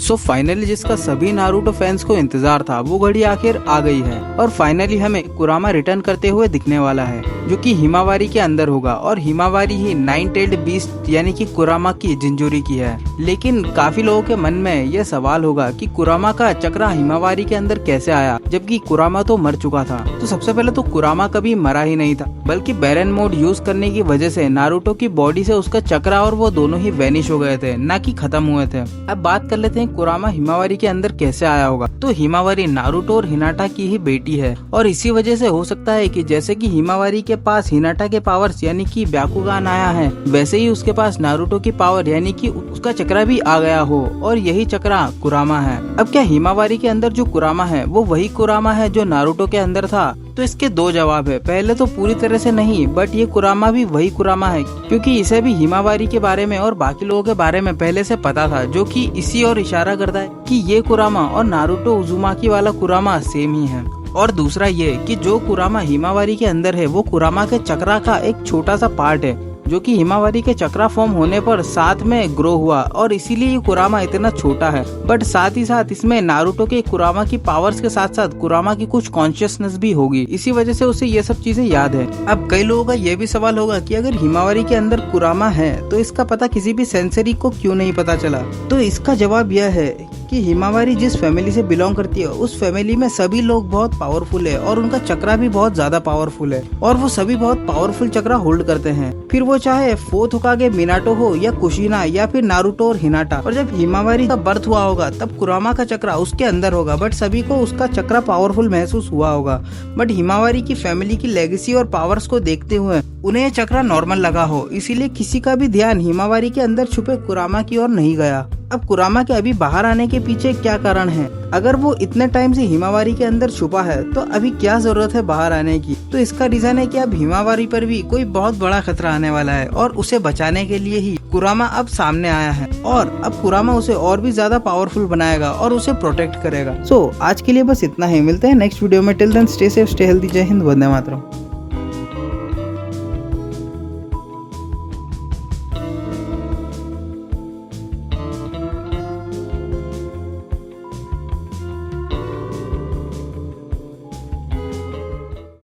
So finally जिसका सभी Naruto fans को इंतजार था वो घड़ी आखिर आ गई है और फाइनली हमें कुरामा रिटर्न करते हुए दिखने वाला है जो कि हिमावारी के अंदर होगा और हिमावारी ही 9-tailed बीस्ट यानी कि कुरामा की जिंजूरी की है। लेकिन काफी लोगों के मन में यह सवाल होगा कि कुरामा का चक्रा हिमावारी के अंदर कैसे आया जबकि कुरामा तो मर चुका था। तो सबसे पहले तो कुरामा कभी मरा ही नहीं था बल्कि बैरन मोड यूज करने की वजह से नारुतो की बॉडी से उसका चक्रा और वो दोनों ही वैनिश हो गए थे, ना कि खत्म हुए थे। अब बात कर लेते हैं कुरामा हिमावारी के अंदर कैसे आया होगा। तो हिमावारी नारुतो और हिनाटा की ही बेटी है और इसी वजह से हो सकता है कि जैसे कि हिमावारी के पास हिनाटा के पावर्स यानी कि ब्याकुगान आया है वैसे ही उसके पास नारुतो की पावर यानी कि उसका चक्रा भी आ गया हो और यही चक्रा कुरामा है। अब क्या हिमावारी के अंदर जो कुरामा है वो वही कुरामा है जो नारुतो के अंदर था? तो इसके दो जवाब है। पहले तो पूरी तरह से नहीं, बट ये कुरामा भी वही कुरामा है क्योंकि इसे भी हिमावारी के बारे में और बाकी लोगों के बारे में पहले से पता था, जो कि इसी और इशारा करता है कि ये कुरामा और नारुतो उजुमाकी वाला कुरामा सेम ही है। और दूसरा ये कि जो कुरामा हिमावारी के अंदर है वो कुरामा के चक्रा का एक छोटा सा पार्ट है जो कि हिमावारी के चक्रा फॉर्म होने पर साथ में ग्रो हुआ और इसीलिए ये कुरामा इतना छोटा है। बट साथ ही साथ इसमें नारुतो के कुरामा की पावर्स के साथ साथ कुरामा की कुछ कॉन्शियसनेस भी होगी, इसी वजह से उसे ये सब चीजें याद है। अब कई लोगों का ये भी सवाल होगा कि अगर हिमावारी के अंदर कुरामा है तो इसका पता किसी भी सेंसरी को क्यों नहीं पता चला? तो इसका जवाब यह है कि हिमावारी जिस फैमिली से बिलोंग करती है उस फैमिली में सभी लोग बहुत पावरफुल है और उनका चक्रा भी बहुत ज्यादा पावरफुल है और वो सभी बहुत पावरफुल चक्रा होल्ड करते हैं, फिर वो चाहे फोर्थ होकागे मिनाटो हो या कुशिना या फिर नारुतो और हिनाटा। और जब हिमावारी का बर्थ हुआ होगा तब कुरामा का चक्रा उसके अंदर होगा, बट सभी को उसका चक्रा पावरफुल महसूस हुआ होगा। बट हिमावारी की फैमिली की लेगेसी और पावर्स को देखते हुए उन्हें ये चक्रा नॉर्मल लगा हो, इसीलिए किसी का भी ध्यान हिमावारी के अंदर छुपे कुरामा की ओर नहीं गया। अब कुरामा के अभी बाहर आने के पीछे क्या कारण है? अगर वो इतने टाइम से हिमावारी के अंदर छुपा है तो अभी क्या जरूरत है बाहर आने की? तो इसका रीजन है कि अब हिमावारी पर भी कोई बहुत बड़ा खतरा आने वाला है और उसे बचाने के लिए ही कुरामा अब सामने आया है और अब कुरामा उसे और भी ज्यादा पावरफुल बनाएगा और उसे प्रोटेक्ट करेगा। सो आज के लिए बस इतना ही, मिलते हैं नेक्स्ट वीडियो में। Till then stay safe, stay healthy, जय हिंद, वंदे मातरम।